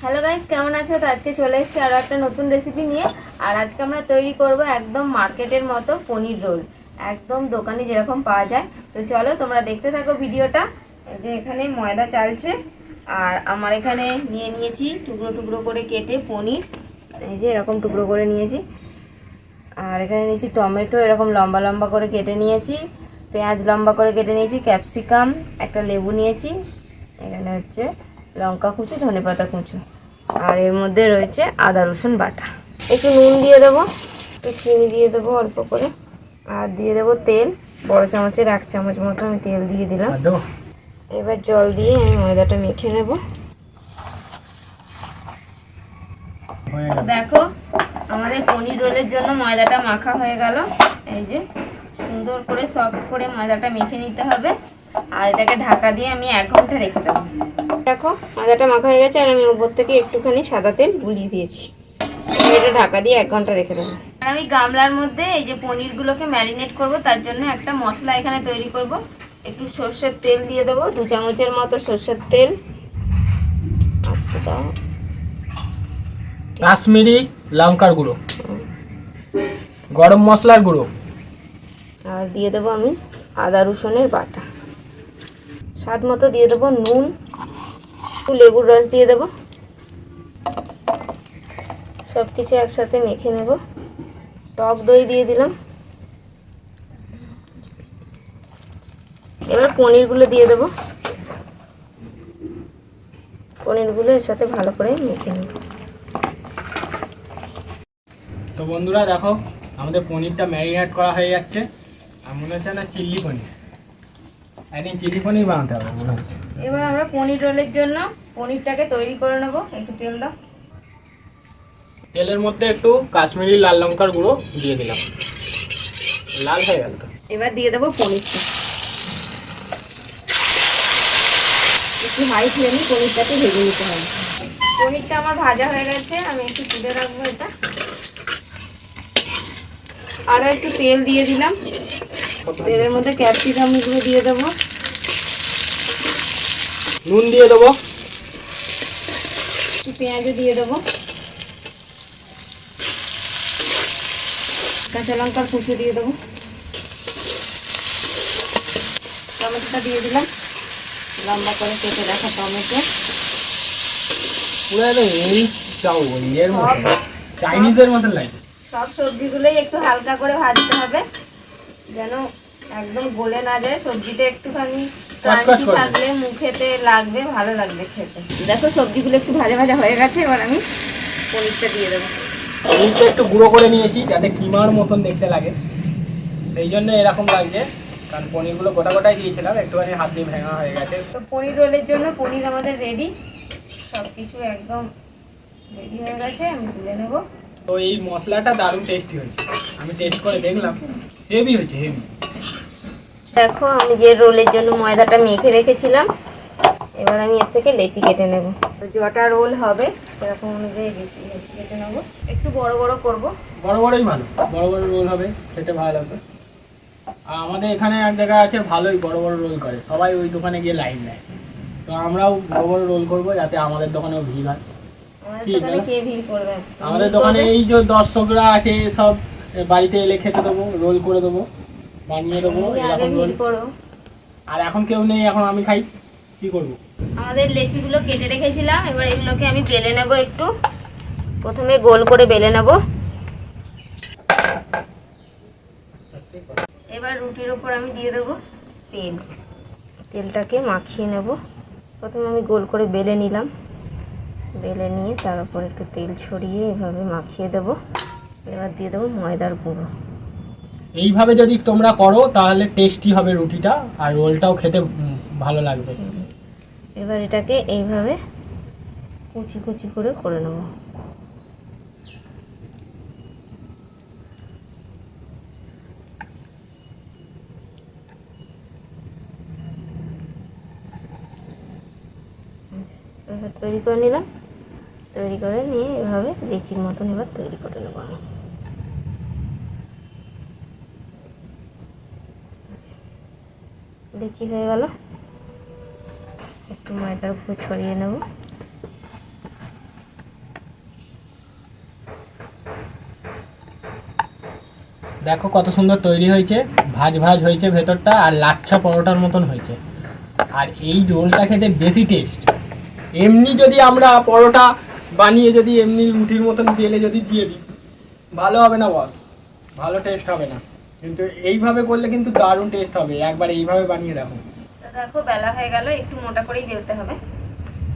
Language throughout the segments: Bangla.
হ্যালো গাইস, কেমন আছো? তো আজকে চলে এসেছি আরও একটা নতুন রেসিপি নিয়ে। আর আজকে আমরা তৈরি করব একদম মার্কেটের মতো পনির রোল, একদম দোকানে যেরকম পাওয়া যায়। তো চলো তোমরা দেখতে থাকো ভিডিওটা। এই যে এখানে ময়দা চালছে, আর আমার এখানে নিয়েছি টুকরো টুকরো করে কেটে পনির, এই যে এরকম টুকরো করে নিয়েছি। আর এখানে নিয়েছি টমেটো, এরকম লম্বা লম্বা করে কেটে নিয়েছি। পেঁয়াজ লম্বা করে কেটে নিয়েছি, ক্যাপসিকাম, একটা লেবু নিয়েছি। এখানে হচ্ছে লঙ্কা কুচো, ধনেপাতা কুচো, আর এর মধ্যে রয়েছে আদা রসুন বাটা। একটু নুন দিয়ে দেবো, একটু চিনি দিয়ে দেবো অল্প করে, আর দিয়ে দেবো তেল, বড় চামচের 1 চামচ মতো আমি তেল দিয়ে দিলাম। এবার জল দিয়ে আমি ময়দাটা মেখে নেব। দেখো আমাদের পনির রোলের জন্য ময়দাটা মাখা হয়ে গেল। এই যে সুন্দর করে সফট করে ময়দাটা মেখে নিতে হবে, আর এটাকে ঢাকা দিয়ে আমি 1 ঘন্টা রেখে দেবো। দেখো ময়দাটা মাখা হয়ে গেছে, আর আমি উপর থেকে একটুখানি সাদা তেল বুলিয়ে দিয়েছি। এটা ঢাকা দিয়ে 1 ঘন্টা রেখে দেবো। আর আমি গামলার মধ্যে এই যে পনিরগুলোকে ম্যারিনেট করব, তার জন্য একটা মশলা এখানে তৈরি করব। একটু সর্ষের তেল দিয়ে দেবো, 2 চামচের মতো সর্ষের তেল। দাও কাশ্মীরি লঙ্কার গুঁড়ো, গরম মশলার গুঁড়ো, আর দিয়ে দেবো আমি আদা রসুনের বাটা। স্বাদ মতো দিয়ে দেবো নুন, একটু লেবুর রস দিয়ে দেবো। সব কিছু একসাথে মেখে নেব। টক দই দিয়ে দিলাম। এবার পনিরগুলো দিয়ে দেবো। পনিরগুলো এর সাথে ভালো করে মেখে নেব। তো বন্ধুরা দেখো আমাদের পনিরটা ম্যারিনেট করা হয়ে যাচ্ছে। আর মনে হচ্ছে না চিলি পনির, একদিন চিলি পনির বানাতে হবে মনে হচ্ছে। এবার আমরা পনির রোলের জন্য পনিরটাকে তৈরি করে নেব। একটু তেল দাও। তেলের মধ্যে একটু কাশ্মীরি লাল লঙ্কার গুঁড়ো দিয়ে দিলাম, লাল হয়ে গেল। তো এবার দিয়ে দেবো পনিরটা। একটু হাই ফ্লেমে পনিরটাকে ভেজে নিতে হবে। পনিরটা আমার ভাজা হয়ে গেছে, আমি একটু তুলে রাখবো এটা। আরও একটু তেল দিয়ে দিলাম। তেলের মধ্যে ক্যাপসিকামগুলো দিয়ে দেবো, নুন দিয়ে দেবো, একটু পেঁয়াজও দিয়ে দেবো, কাঁচা লঙ্কার কুচি দিয়ে দেবো, টমেটোটা দিয়ে দিলাম, লম্বা করে কেটে রাখা টমেটো। পুরো এই চাউ এর মতো চাইনিজের মতো লাগে। সব সবজিগুলোই একটু হালকা করে ভাজতে হবে, যেন একদম গলে না যায়। সবজিটা একটুখানি ক্রাঞ্চি থাকলে মুখেতে লাগবে, ভালো লাগবে খেতে। দেখো সবজিগুলো একটু ভাজা ভাজা হয়ে গেছে, এবার আমি পনিরটা দিয়ে দেবো। পনিরটা একটু গুঁড়ো করে নিয়েছি যাতে কিমার মতন দেখতে লাগে, সেই জন্য এরকম লাগছে। কারণ পনিরগুলো গোটা গোটাই দিয়েছিলাম, একটুখানি হাত দিয়ে ভাঙা হয়ে গেছে। তো পনির রোলের জন্য পনির আমাদের রেডি, সব কিছু একদম রেডি হয়ে গেছে। আমি তুলে নেবো। তো এই মশলাটা দারুণ টেস্টি হয়েছে, আমি টেস্ট করে দেখলাম, হেভি হয়েছে হেভি। দেখো আমি যে রোলের জন্য ময়দাটা মেখে রেখেছিলাম, এবার আমি এর থেকে লেচি কেটে নেব। তো যটা রোল হবে সেরকম অনুযায়ী লেচি কেটে নেবো। একটু বড় বড় করব। বড় বড়ই ভালো, বড় বড় রোল হবে, খেতে ভালো লাগবে। আর আমাদের এখানে এক জায়গায় আছে ভালোই বড় বড় রোল করে, সবাই ওই দোকানে গিয়ে লাইন নেয়। তো আমরাও বড় বড় রোল করবো যাতে আমাদের দোকানেও ভিড় হয়। আমাদের দোকানে এই যে দর্শকরা আছে সব বাড়িতে এলে খেতে দেবো, রোল করে দেবো, বানিয়ে দেবো এরকম রোল। আর এখন কেউ নেই, এখন আমি খাই, কি করবো। আমাদের লেচিগুলো কেটে রেখেছিলাম, এবার এগুলোকে আমি বেলে নেব। একটু প্রথমে গোল করে বেলে নেব। এবার রুটির উপর আমি দিয়ে দেবো তেল। তেলটাকে মাখিয়ে নেব। প্রথমে আমি গোল করে বেলে নিলাম, বেলে নিয়ে তার উপর একটু তেল ছড়িয়ে এভাবে মাখিয়ে দেব। এবার দিয়ে দেবো ময়দার গুঁড়ো। এইভাবে যদি তোমরা করো তাহলে টেস্টি হবে রুটিটা, আর রোলটাও খেতে ভালো লাগবে। এবার এটাকে এইভাবে কুচি কুচি করে নেব। এবার তৈরি করে নিলাম। তৈরি করে নিয়ে এভাবে লেচির মতন এবার তৈরি করে নেব আমি। লেচি হয়ে গেল। একটু ময়দার উপর ছড়িয়ে নেব। দেখো কত সুন্দর তৈরি হয়েছে, ভাজ ভাজ হয়েছে ভেতরটা, আর লাচ্ছা পরোটার মতন হয়েছে। আর এই রোলটা খেতে বেশি টেস্ট। এমনি যদি আমরা পরোটা বানিয়ে যদি এমনি রুটির মতন তেলে যদি দিয়ে দিই, ভালো হবে না বস, ভালো টেস্ট হবে না। কিন্তু এইভাবে করলে কিন্তু দারুণ টেস্ট হবে। একবার এইভাবে বানিয়ে দেখো। দেখো বেলা হয়ে গেল, একটু মোটা করেই বেলতে হবে।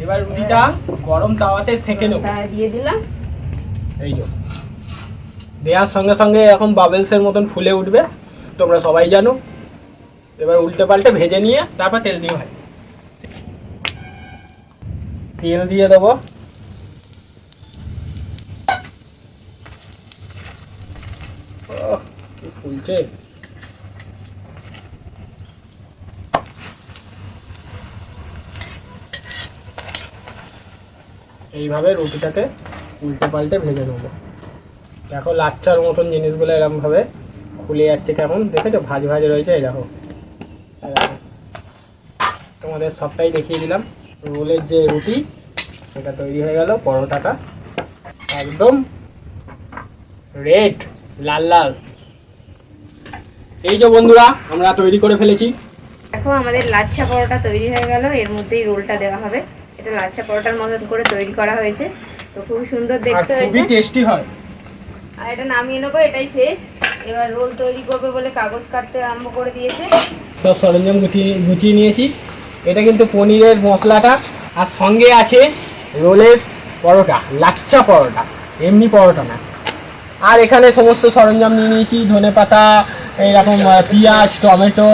এবার রুটিটা গরম তাওয়াতে সেঁকে নেবো। দিয়ে দিলাম। এই যে দেওয়ার সঙ্গে সঙ্গে এরকম বাবেলসের মতন ফুলে উঠবে, তোমরা সবাই জানো। এবার উল্টে পাল্টে ভেজে নিয়ে তারপর তেল দিয়ে ভাই, তেল দিয়ে দেবো। ফুলছে। এইভাবে রুটিটাকে উল্টে পাল্টে ভেজে নেবো। দেখো লাচ্চার মতন জিনিসগুলো এরকম ভাবে খুলে যাচ্ছে, কেমন দেখেছো ভাজ ভাজ রয়েছে। এই দেখো, তোমাদের সবটাই দেখিয়ে দিলাম। রোলের যে রুটি সেটা তৈরি হয়ে গেল। পরোটাটা একদম রেড, লাল লাল। এই যে বন্ধুরা আমরা তৈরি করে ফেলেছি। দেখো আমাদের লাচ্ছা পরোটা তৈরি হয়ে গেল। এর মধ্যেই রোলটা দেওয়া হবে। এটা লাচ্ছা পরোটার মতন করে তৈরি করা হয়েছে, তো খুব সুন্দর দেখতে হয়েছে, খুবই টেস্টি হয়। আর এটা নামিয়ে নেবো, এটাই শেষ। এবার রোল তৈরি করবে বলে কাগজ কাটতে আরম্ভ করে দিয়েছে। সব সরঞ্জাম গুছিয়ে নিয়েছি। এটা কিন্তু পনিরের মশলাটা, আর সঙ্গে আছে রোলের পরোটা, লাচ্ছা পরোটা, এমনি পরোটা না। আর এখানে সমস্ত সরঞ্জাম নিয়ে নিয়েছি, ধনেপাতা, এইরকম পেঁয়াজ, টমেটো,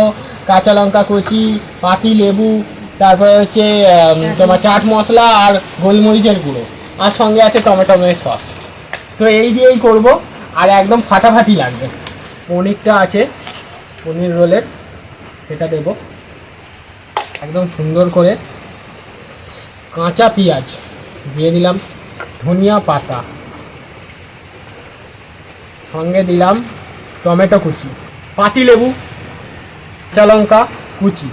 কাঁচা লঙ্কা কুচি, পাতি লেবু, তারপরে হচ্ছে তোমার চাট মশলা আর গোলমরিচের গুঁড়ো, আর সঙ্গে আছে টমেটো সস। তো এই দিয়েই করব, আর একদম ফাটাফাটি লাগবে। পনিরটা আছে, পনির রোলের, সেটা দেব একদম সুন্দর করে। কাঁচা পেঁয়াজ দিয়ে দিলাম, ধনিয়া পাতা, সঙ্গে দিলাম টমেটো কুচি, পাতি লেবু, কাঁচা লঙ্কা কুচি,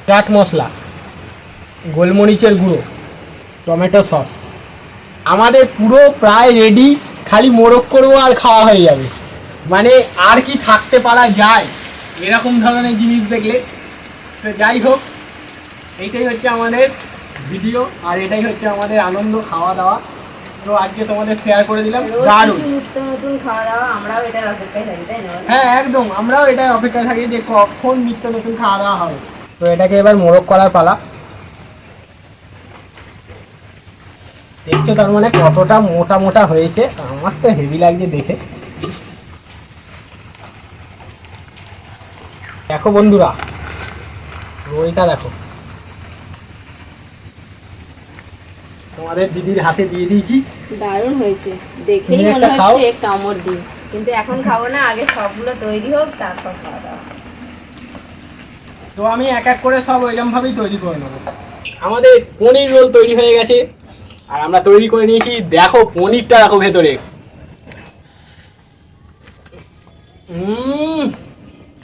চাট মশলা, গোলমরিচের গুঁড়ো, টমেটো সস। আমাদের পুরো প্রায় রেডি, খালি মোড়ক করবো আর খাওয়া হয়ে যাবে। মানে আর কি থাকতে পারা যায় এরকম ধরনের জিনিস দেখলে। তো যাই হোক, এইটাই হচ্ছে আমাদের ভিডিও, আর এটাই হচ্ছে আমাদের আনন্দ, খাওয়া দাওয়া। তো আজকে তোমাদের শেয়ার করে দিলাম। দারুণ নিত্য নতুন খাওয়া দাওয়া, আমরাও এটার অপেক্ষায় থাকি, তাই না? হ্যাঁ একদম, আমরাও এটার অপেক্ষায় থাকি যে কখন নিত্য নতুন খাওয়া দাওয়া হবে। তো এটাকে এবার মোড়ক করার পালা। দেখছো তার মানে কতটা মোটা মোটা হয়েছে, আমার তো হেভি লাগছে দেখে। দেখো বন্ধুরা, রোলটা দেখো, তোমাদের দিদির হাতে দিয়ে দিয়েছি। দারুণ হয়েছে, দেখেই মনে হচ্ছে কামড় দিই, কিন্তু এখন খাবো না, আগে সবগুলো তৈরি হোক তারপর খাওয়া দাওয়া। তো আমি এক এক করে সব ওইরকম ভাবেই তৈরি করে নেবো। আমাদের পনির রোল তৈরি হয়ে গেছে, আর আমরা তৈরি করে নিয়েছি। দেখো পনিরটা দেখো ভেতরে,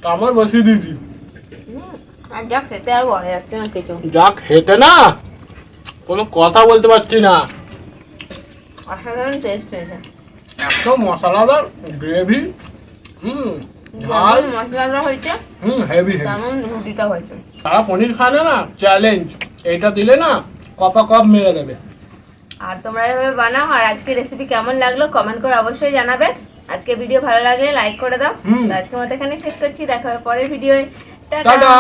কামড় বসিয়ে দিয়েছি। আর যা খেতে আর বলা যাচ্ছে না কিছু, যা খেতে না কোনো কথা বলতে পারছি না। অসাধারণ টেস্ট হয়েছে, একদম মশলাদার গ্রেভি, ঝাল, মশলাটা হয়েছে, হেভি। তেমন রুটিটা হয়েছে। তারা পনির খায় না, চ্যালেঞ্জ, এটা দিলে না কপা কপ মেরে দেবে। আর তোমরা এভাবে বানাও। আর আজকে রেসিপি কেমন লাগলো কমেন্ট করে অবশ্যই জানাবে। আজকে ভিডিও ভালো লাগলে লাইক করে দাও। আজকের মতো এখানে শেষ করছি, দেখা হবে পরের ভিডিওয়ে। টাটা।